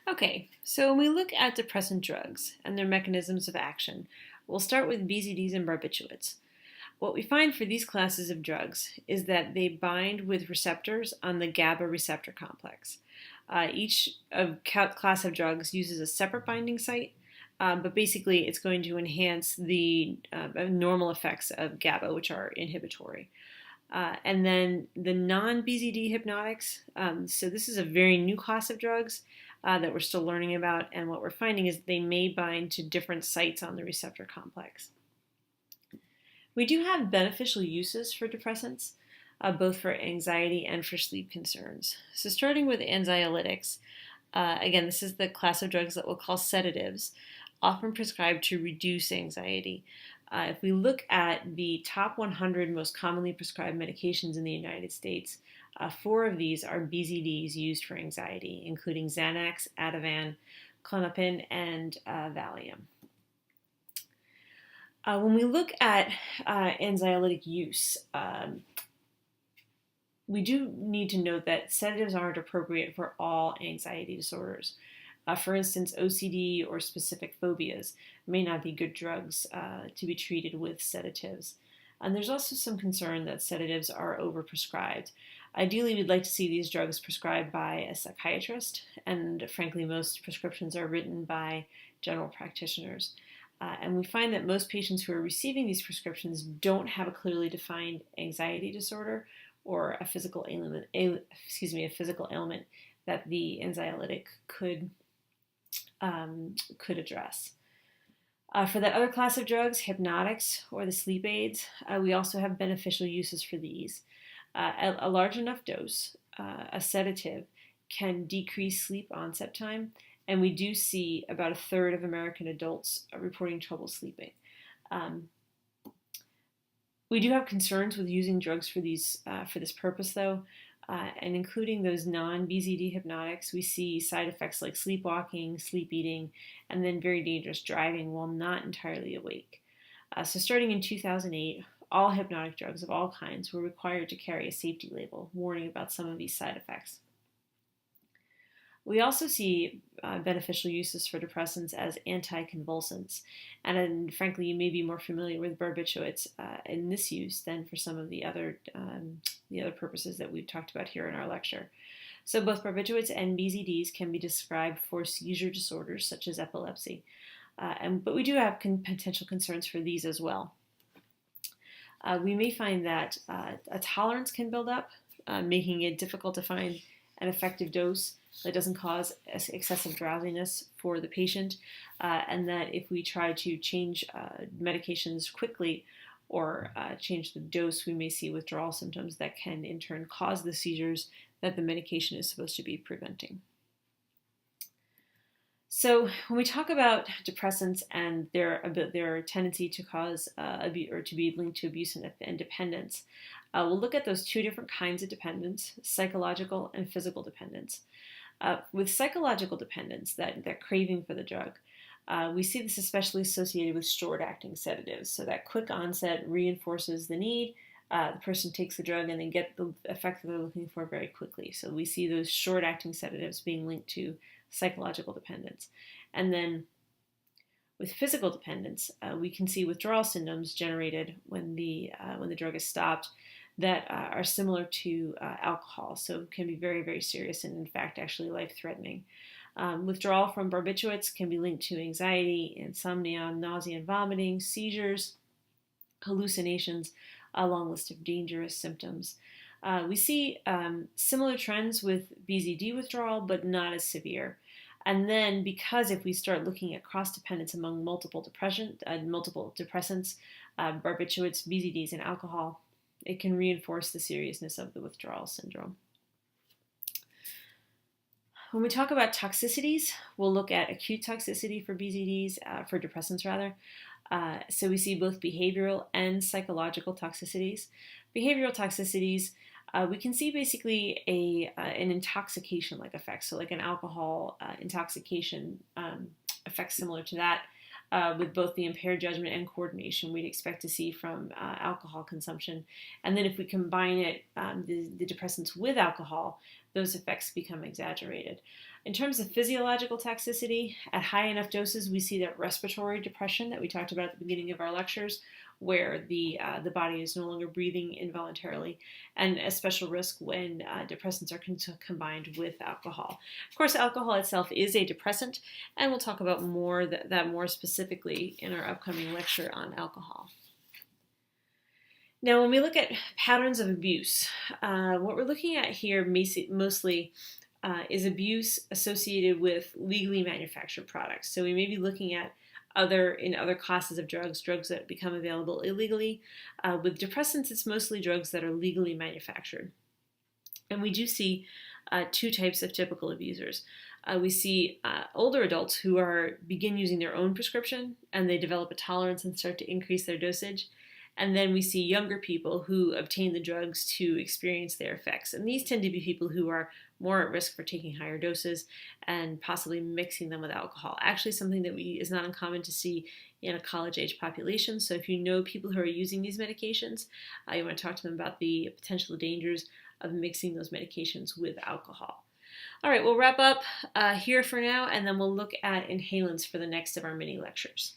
Okay, so when we look at depressant drugs and their mechanisms of action, we'll start with BZDs and barbiturates. What we find for these classes of drugs is that they bind with receptors on the GABA receptor complex. Each class of drugs uses a separate binding site, but basically it's going to enhance the normal effects of GABA, which are inhibitory. And then the non-BZD hypnotics. So this is a very new class of drugs that we're still learning about, and what we're finding is they may bind to different sites on the receptor complex. We do have beneficial uses for depressants, both for anxiety and for sleep concerns. So starting with anxiolytics, again, this is the class of drugs that we'll call sedatives, often prescribed to reduce anxiety. If we look at the top 100 most commonly prescribed medications in the United States, 4 of these are BZDs used for anxiety, including Xanax, Ativan, Klonopin, and Valium. When we look at anxiolytic use, we do need to note that sedatives aren't appropriate for all anxiety disorders. For instance, OCD or specific phobias may not be good drugs to be treated with sedatives. And there's also some concern that sedatives are overprescribed. Ideally, we'd like to see these drugs prescribed by a psychiatrist, and frankly, most prescriptions are written by general practitioners. And we find that most patients who are receiving these prescriptions don't have a clearly defined anxiety disorder or a physical ailment, that the anxiolytic could address. For that other class of drugs, hypnotics or the sleep aids, we also have beneficial uses for these. At a large enough dose, a sedative can decrease sleep onset time, and we do see about a third of American adults reporting trouble sleeping. We do have concerns with using drugs for this purpose, though, and including those non-BZD hypnotics, we see side effects like sleepwalking, sleep eating, and then very dangerous driving while not entirely awake. So starting in 2008, all hypnotic drugs of all kinds were required to carry a safety label warning about some of these side effects. We also see beneficial uses for depressants as anticonvulsants, and frankly, you may be more familiar with barbiturates in this use than for some of the other purposes that we've talked about here in our lecture. So both barbiturates and BZDs can be prescribed for seizure disorders such as epilepsy, but we do have potential concerns for these as well. We may find that a tolerance can build up, making it difficult to find an effective dose that doesn't cause excessive drowsiness for the patient, and that if we try to change medications quickly or change the dose, we may see withdrawal symptoms that can in turn cause the seizures that the medication is supposed to be preventing. So when we talk about depressants and their tendency to cause or to be linked to abuse and dependence, we'll look at those two different kinds of dependence: psychological and physical dependence. With psychological dependence, that craving for the drug, we see this especially associated with short-acting sedatives. So that quick onset reinforces the need. The person takes the drug and they get the effect that they're looking for very quickly. So we see those short-acting sedatives being linked to psychological dependence. And then with physical dependence, we can see withdrawal symptoms generated when the drug is stopped that are similar to alcohol, so it can be very, very serious and in fact actually life-threatening. Withdrawal from barbiturates can be linked to anxiety, insomnia, nausea and vomiting, seizures, hallucinations, a long list of dangerous symptoms. We see similar trends with BZD withdrawal, but not as severe. And then, because if we start looking at cross-dependence among multiple depressants, barbiturates, BZDs, and alcohol, it can reinforce the seriousness of the withdrawal syndrome. When we talk about toxicities, we'll look at acute toxicity for BZDs, for depressants rather. So we see both behavioral and psychological toxicities. Behavioral toxicities, we can see basically an intoxication-like effect, so like an alcohol intoxication effect similar to that. With both the impaired judgment and coordination we'd expect to see from alcohol consumption. And then if we combine it, the depressants with alcohol, those effects become exaggerated. In terms of physiological toxicity, at high enough doses, we see that respiratory depression that we talked about at the beginning of our lectures, where the body is no longer breathing involuntarily, and a special risk when depressants are combined with alcohol. Of course, alcohol itself is a depressant, and we'll talk about that more specifically in our upcoming lecture on alcohol. Now, when we look at patterns of abuse, what we're looking at here mostly is abuse associated with legally manufactured products. So we may be looking at other classes of drugs that become available illegally. With depressants, it's mostly drugs that are legally manufactured. And we do see two types of typical abusers. We see older adults who begin using their own prescription, and they develop a tolerance and start to increase their dosage. And then we see younger people who obtain the drugs to experience their effects. And these tend to be people who are more at risk for taking higher doses and possibly mixing them with alcohol. Actually, something that is not uncommon to see in a college-age population. So if you know people who are using these medications, you want to talk to them about the potential dangers of mixing those medications with alcohol. All right, we'll wrap up here for now, and then we'll look at inhalants for the next of our mini lectures.